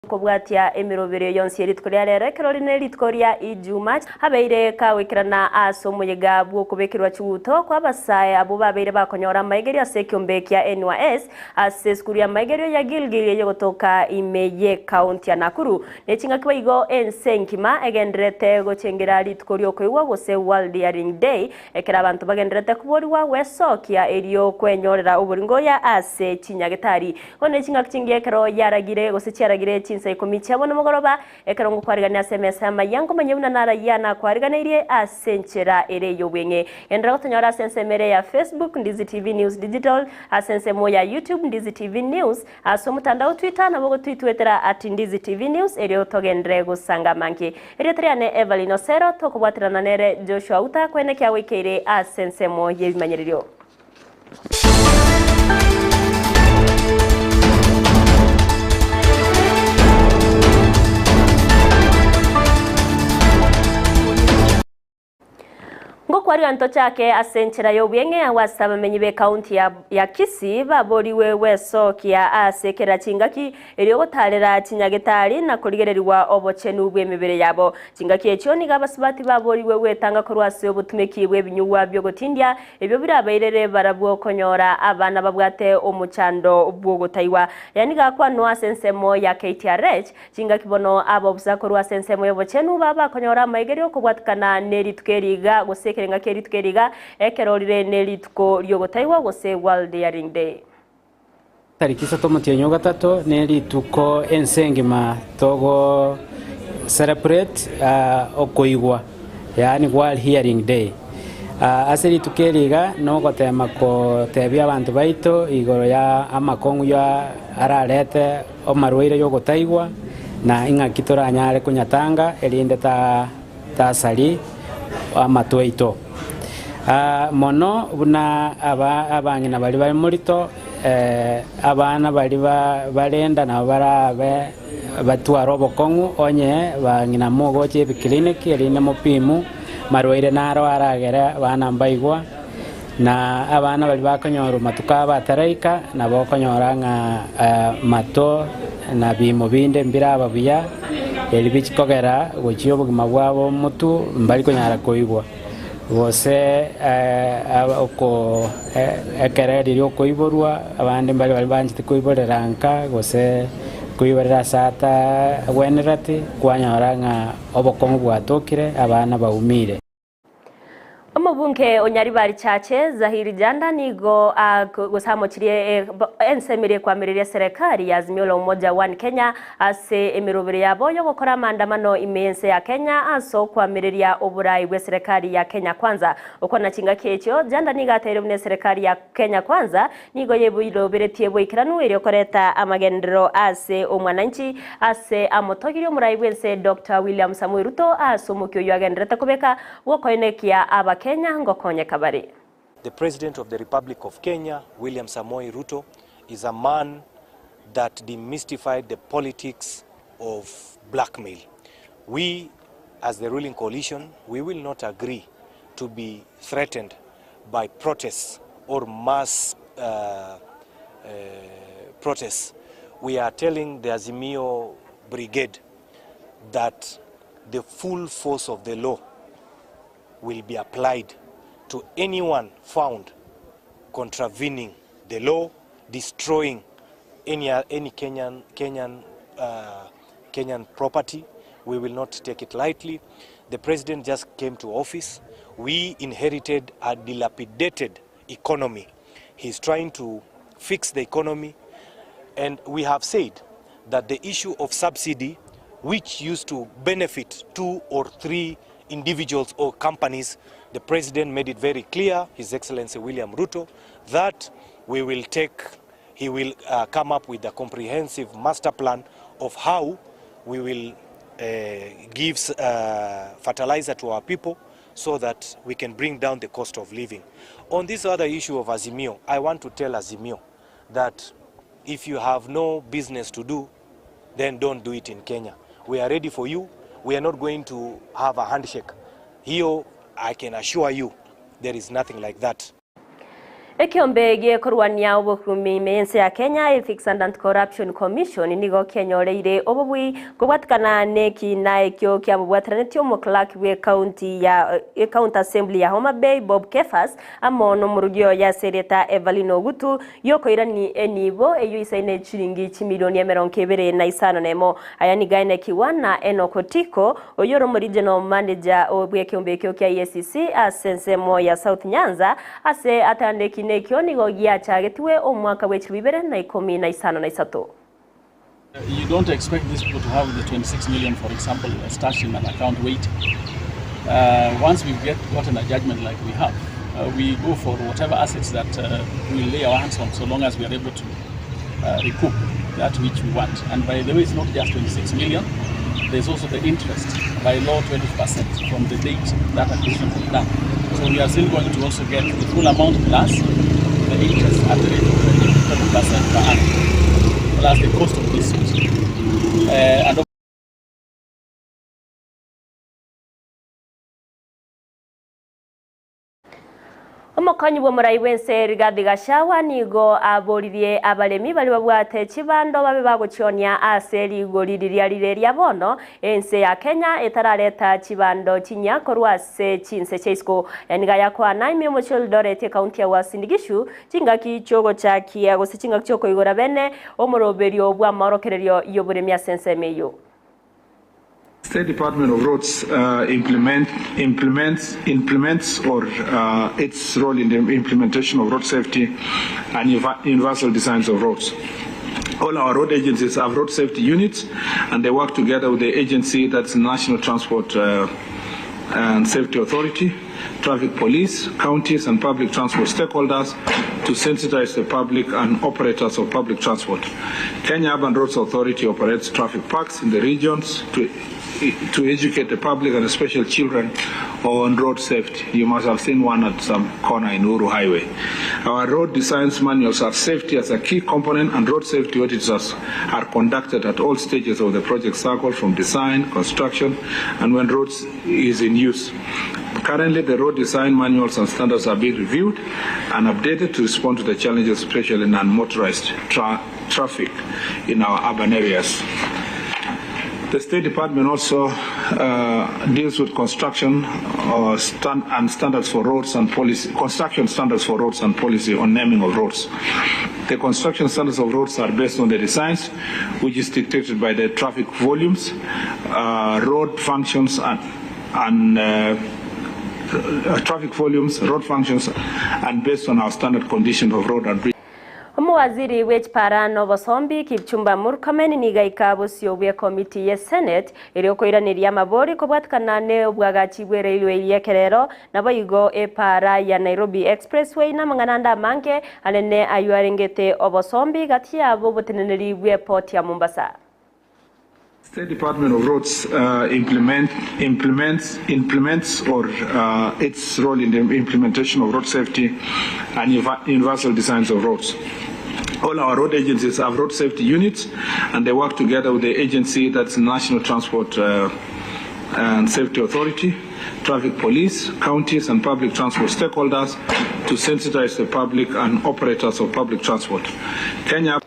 Kobwatia emirobere yonsi eritkoria rero kerorine ritkoria ijuma habeire kawikirana asomoyega bwo kubekirwa chuto kwa basaye abo babeire bakonyora maigeri asekyombe kya NYS aseskuri ya maigeri ya Gilgil yogotoka imeye county ya Nakuru nechinga kibayigo ensenkima egendrete gochengera ritkorio kwiwa gose World Hearing Day ekera abantu bagendrete kuboriwa wesokia eriyo kwenyorera uburingo ya ase chinyagetari one chinga kichingie kero yaragire gose cyaragire Chinsa Ikomi cyabona mugoroba ekarongo kwarigana SMS Amayia manyebuna narayana kwariganirie asenchera ereyo bwenge endra gotonyora sensemere ya Facebook Ndizi TV News Digital asensemo ya YouTube Ndizi TV News asomutandao Twitter na bogo tweetwetera @Ndizi TV News eriyo togendre gusanga manki eriyo Everlyne Osero tokobwatirana nere Joshua Auta kwene kya wikere asensemo yebimanyererio. Kwari anto chake asenchera yobwenge awasaba menyibe county ya Kisii baboriwe wesokia asekera chingaki eriyo gotarera chinyagetari na kurigererwa obochenu bw'emibere yabo chingaki echo ni gabasibati baboriwe wetanga korwase obutumekibwe binyuwa byo gotindia ebyo birabairere barabwo konyora abana babwate omuchando bwo gotaiwa yani gakwa no asensemo ya KTRH chingaki bono abo busakorwa asensemo yobochenu baba konyora maigerio kubwatikana neritukeriga gosekera keritugeriga ekerorire nerituko ryogotaiwa gose World Hearing Day. Tariki 3 nerituko ensengima togo celebrate okoigwa yani World Hearing Day. Aseri tukeriga no gotema ko tebya abantu baito igoro ya amakongu ya ararete omarwire yogotaiwa na inga kitora nyare kunyatanga elinde ta sali amatweito mono buna abangina bali murito abana bali balenda na barabe batwara obokongu onye bangina mogo che clinic erine mopimu marwaire naro aragera bana mbaigwa na abana bali bakonyora matuka bataraika na bokonyora nga mato na bimo binde mbira babuya elibichikogera gochiyo bugima bwabo mutu mbali konyara koigwa bose oko ekereri ryo koiborwa abandi mbali banjite koiboreranka gose koiborera sata wenerati kwanyora nga obokongu bwatokire abana baumire. Omubunke onyaribari chache Zahiri Janda nigo gusamochirie ensemire kwa mirire serikali ya Azimio la Umoja One Kenya ase emirobere yabo yo gukora maandamano imense ya Kenya aso kwa mirire ya oburai bwe serikali ya Kenya Kwanza uko na chinga kecho Janda niga ateremne serikali ya Kenya Kwanza nigo yebuyirobere tiebo ikiranu eri okoreta amagendero ase omwananchi ase amotogiri omurai bwense Dr. William Samuel Ruto aso mukyo yagendereta kubeka wokoenekia aba The President of the Republic of Kenya, William Samoei Ruto, is a man that demystified the politics of blackmail. We, as the ruling coalition, we will not agree to be threatened by protests or mass protests. We are telling the Azimio Brigade that the full force of the law will be applied to anyone found contravening the law, destroying any Kenyan property. We will not take it lightly. The president just came to office. We inherited a dilapidated economy. He's trying to fix the economy, and we have said that the issue of subsidy, which used to benefit 2 or 3 individuals or companies, the president made it very clear, His Excellency William Ruto, that he will come up with a comprehensive master plan of how we will give fertilizer to our people so that we can bring down the cost of living. On this other issue of Azimio, I want to tell Azimio that if you have no business to do, then don't do it in Kenya. We are ready for you. We are not going to have a handshake. Here, I can assure you, there is nothing like that. Ekiombe korwania obokumi mense ya Kenya Ethics and Anti-Corruption Commission nigo kenyoreire obobui kubwatikana neki na ekyo kya bwatranetio mu clerk we county ya county assembly ya Homa Bay Bob Kefas amono murugio ya sereta Everlyne ogutu yokoirani enibo eyo isaine chiringi chimilioni 25 nemo ayani gaine kiwana enokotiko oyoro mu regional manager obwe kiombe ekyo kya EACC asensemo ya South Nyanza ase atandeki nekyo nigo giachagetiwe omwaka w'ekibibere na Ikomi na 5 You don't expect these people to have the 26 million, for example, stashed in an account waiting. Once we've gotten a judgment like we have, we go for whatever assets that we lay our hands on, so long as we are able to recoup that which we want. And by the way, it's not just 26 million, there's also the interest, by law 20% from the date that acquisition was done. So we are still going to also get the full amount plus the interest at the rate of 20% per annum, plus the cost of this. And Omukonyi bw'omurai w'ense Rigathi Gachagua nigo aboririe abaremi bali babwate chibando babe bagochionia ase rigori riria ria bono ense ya Kenya etarareta chibando chinyakorwa ase Chinsa cheisko eniga yakwa naimi omochol dorete county ya Uasin Gishu chingaki chogo chakia gose chingaki choko igora bene omoroberio bwa morokererio yoburemi asense meyo. State Department of Roads implements its role in the implementation of road safety and universal designs of roads. All our road agencies have road safety units, and they work together with the agency that's the National Transport and Safety Authority, traffic police, counties, and public transport stakeholders to sensitize the public and operators of public transport. Kenya Urban Roads Authority operates traffic parks in the regions to educate the public and especially children on road safety. You must have seen one at some corner in Uru Highway. Our road designs manuals are safety as a key component, and road safety audits are conducted at all stages of the project cycle, from design, construction, and when roads is in use. Currently, the road design manuals and standards are being reviewed and updated to respond to the challenges, especially in non-motorized traffic in our urban areas. The State Department also deals with construction and standards for roads and policy. Construction standards for roads and policy on naming of roads. The construction standards of roads are based on the designs, which is dictated by the traffic volumes, road functions, and traffic volumes, road functions, and based on our standard conditions of road and bridge. Waziri w'Ekipara Bosombi Kipchumba Murkomen nigaika busio bwe committee ya Senate eriokoiraniria mabori kubwatikana ne obwagachi bwe railway yekerero nabo igo epara ya Nairobi Expressway na mangananda manke anene ayuarengete Obosombi gati abo boteneneri bwe port ya Mombasa. State Department of Roads implements its role in the implementation of road safety and universal designs of roads. All our road agencies have road safety units, and they work together with the agency that's the National Transport and Safety Authority, traffic police, counties, and public transport stakeholders to sensitize the public and operators of public transport. Kenya.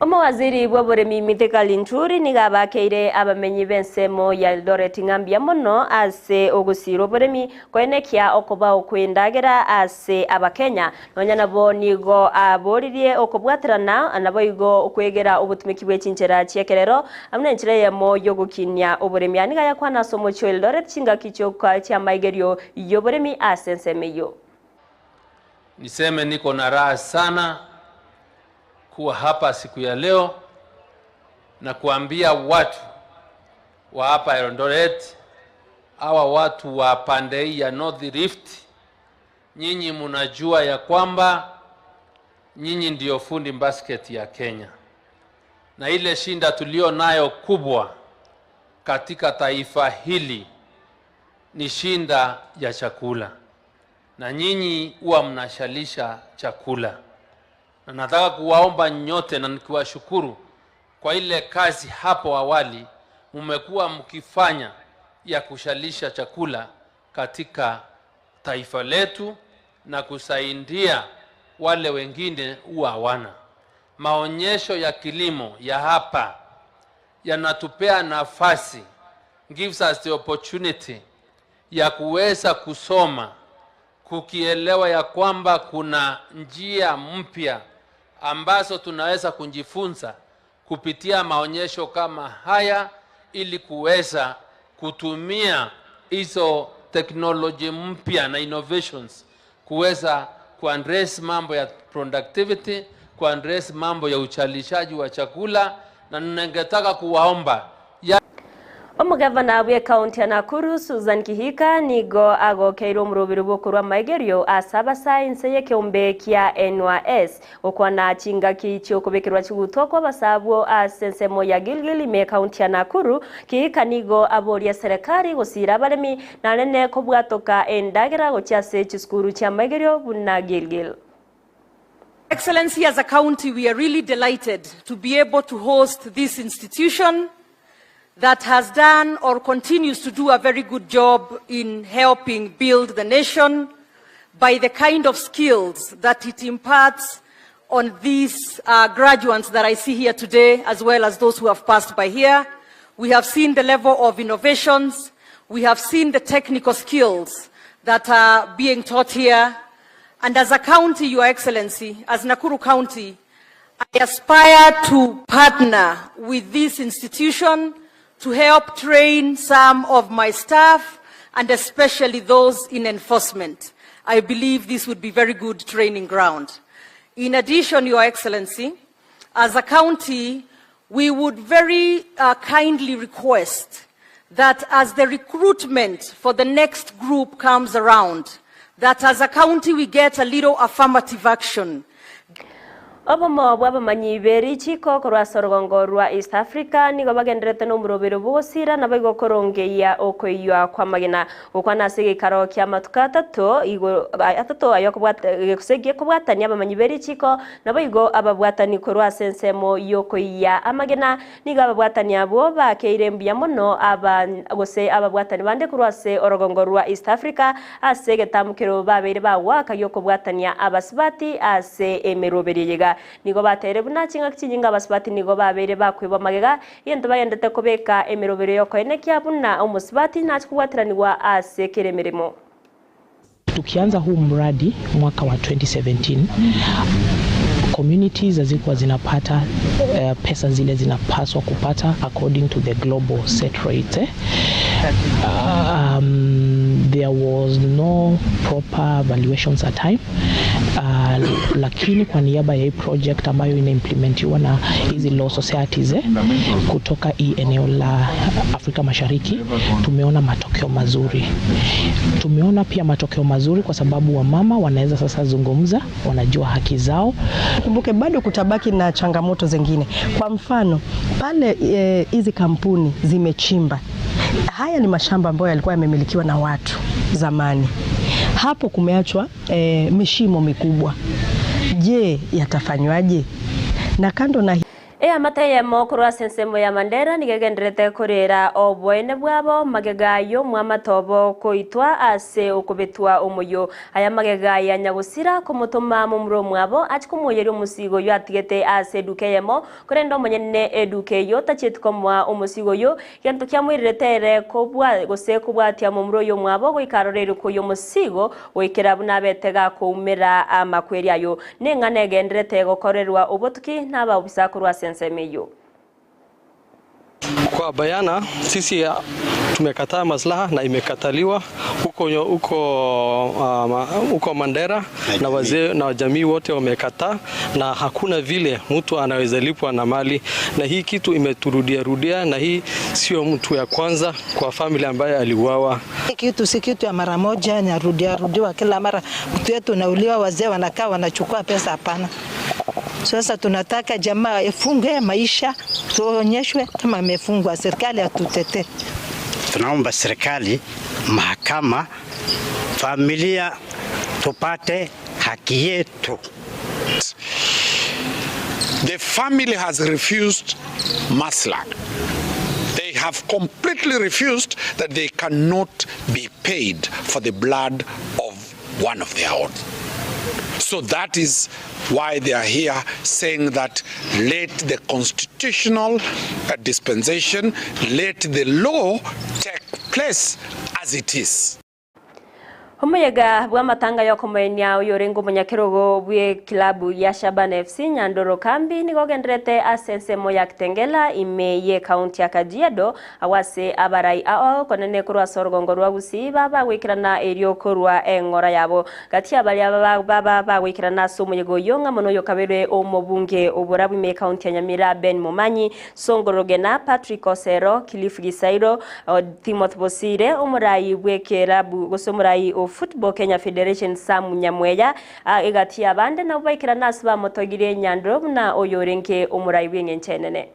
Waziri w'Uburemi Mithika Linturi nigabakeire abamenyi bensemo ya Eldoret ngambia mono ase ogusiro Uburemi kwenekia okoba okwendagera ase abakenya nonya nabo nigo aboririe okobwatirana anabo igo okwegera obutumiki bw'echinchera cyekerero amune nchire yemo yogukinya Uburemi aniga yakwana somo cyo Eldoret chinga kicho kwa cha maigerio y'Uburemi asensemeyo. Niseme niko na raha sana kuwa hapa siku ya leo na kuambia watu wa hapa Eldoret, hawa watu wa pande ya North Rift, nyinyi mnajua ya kwamba nyinyi ndio fundi basket ya Kenya, na ile shinda tulio nayo kubwa katika taifa hili ni shinda ya chakula, na nyinyi huwa mnashalisha chakula. Na nataka kuwaomba nyote na nikiwashukuru kwa ile kazi hapo awali mmekuwa mkifanya ya kushalisha chakula katika taifa letu na kusaidia wale wengine huwa hawana. Maonyesho ya kilimo ya hapa yanatupea nafasi, gives us the opportunity ya kuweza kusoma, kukielewa ya kwamba kuna njia mpya ambazo tunaweza kujifunza kupitia maonyesho kama haya, ili kuweza kutumia hizo technology mpya na innovations kuweza kuaddress mambo ya productivity, kuaddress mambo ya uchalishaji wa chakula. Na ningetaka kuwaomba Omugavana wa kaunti ya Nakuru Susan Kihika nigo agokeirwo murubiri bwokurwa maigerio asaba science yekiombe kia NYS okwana chinga kicho kubikirwa chiguto kwa basabwo asensemo ya Gilgil me kaunti ya Nakuru. Kihika nigo aboria serikali gusira abaremi na nene kobwatoka endagira gochase chiskuru cha maigerio buna Gilgil. Excellency, as a county, we are really delighted to be able to host this institution that has done or continues to do a very good job in helping build the nation by the kind of skills that it imparts on these graduates that I see here today, as well as those who have passed by here. We have seen the level of innovations. We have seen the technical skills that are being taught here. And as a county, Your Excellency, as Nakuru County, I aspire to partner with this institution to help train some of my staff, and especially those in enforcement. I believe this would be very good training ground. In addition, Your Excellency, as a county, we would very kindly request that as the recruitment for the next group comes around, that as a county we get a little affirmative action. Obomo bwabamanyi berichiko korwa sorgongo rwa East Africa nigo bagenderete no murobero bwosira na bago korongeya okoywa kwa magena okwana sege karo kya matuka tato igo atato ayokobwata gesege kobwatani abamanyi berichiko na bago ababwatani korwa sensemo yokoya amagena nigo ababwatani abo bakeirembya mono abagose ababwatani bande korwa se orogongo rwa East Africa asege tamukero babere bawa kayokobwatania abasibati ase emeroberiyega nigo batere buna chinga kinyinga basibati nigo babere bakweba magega yendo bayendete kobeka emirobero yoko enekia buna omusibati nachikuwatiraniwa asekere mirimo. Tukianza huu mradi mwaka wa 2017 communities zilikuwa zinapata pesa zile zinapaswa kupata according to the global set rate. There was no proper valuations at time. Lakini kwa niaba ya hii project ambayo inaimplementiwa na hizi law societies kutoka hii eneo la Afrika Mashariki, tumeona matokeo mazuri. Tumeona pia matokeo mazuri kwa sababu wamama wanaweza sasa zungumza, wanajua haki zao. Kumbuke bado kutabaki na changamoto zingine. Kwa mfano, pale hizi kampuni zimechimba. Haya ni mashamba ambayo yalikuwa yamemilikiwa na watu zamani. Hapo kumeachwa mishimo mikubwa. Je, yatafanywaje? Na kando na amateye mokorwa sensemo ya Mandera nigegenderete korera obwene bwabo magegayo mwamatobo koitwa ase okubetwa omoyo aya magega ya nyagusira kumutuma mumro mwabo achikumuyeru musigo yo atigete ase dukeyemo korendo monyene edukeyo tachitkomwa omusigo yo yanto kyamwiretere kobwa gose kubwatia mumro yo mwabo goikarorero koyo musigo oikera bunabetega koumera amakweri ayo nengane genderete gokorerwa obotuki naba obisakorwa semeyo. Kwa bayana sisi tumekataa maslaha na imekataliwa huko Mandera na wazee na jamii wote wamekataa, na hakuna vile mtu anaweza lipwa na mali, na hii kitu imeturudia na hii sio mtu ya kwanza kwa familia ambaye aliuawa. Kitu si kitu ya mara moja, ni rudiwa kila mara mtu yetu nauliwa, wazee wanakaa wanachukua pesa, hapana. Sasa tunataka jamaa ifunge maisha, tuonyeshwe kama amefungwa, serikali atutetee. Tunaomba serikali, mahakama, familia tupate haki yetu. The family has refused masla. They have completely refused that they cannot be paid for the blood of one of their own. So that is why they are here saying that let the constitutional dispensation, let the law take place as it is. Umuyaga bw'amatanga yo kumenya uyorengo munyakirogo bwe kilabu ya Shaban FC Nyandoro kambi nigogendrete asensemo ya Kitengela imeye county ya Kajiado awase abarai ao konene kurwa sorgongo rwa Gusii baba wikirana eryo kurwa engora yabo gati abali baba wikirana sumuyego yonga mono yokabere omobunge oburabu ime county ya Nyamira Ben Momanyi Songorogena Patrick Osero Kilifu Gisairo Timothy Bosire umurai bwe kilabu gosomurai Football Kenya Federation Samu Nyamweya igati abande na bayikira nasba motogire Nyandro na oyorenke umurai w'ingencenene.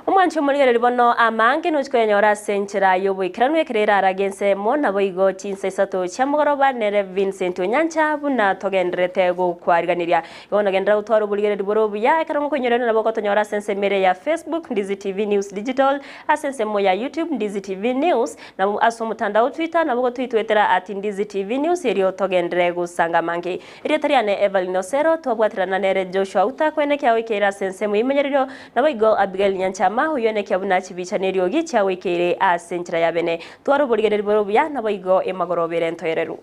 Umwanchi umurigere ribono amange nuchwe nyora senchira yobo ikranwe kerera aragense mona boigo Chinsa isato chamugoroba nere Vincent Onyancha buna togendrete go kwariganiria yona gendra utwaro burigere riborobu ya ekarango konyoreno nabo kotonyora sense mere ya Facebook Ndizi TV News Digital asense mo ya YouTube Ndizi TV News na aso mutandao Twitter nabo twitwetera @Ndizi TV News eri otogendre go sangamange eri tariane Everlyne Osero tobwatirana nere Joshua Auta kwene kya wikera sense mo imenyerero nabo igo Abigail Nyancha huyone kyabuna chibichanerio gicha wekere asenchira yabene twaro burigere riborobuya nabo igo emagorobere ntoyereru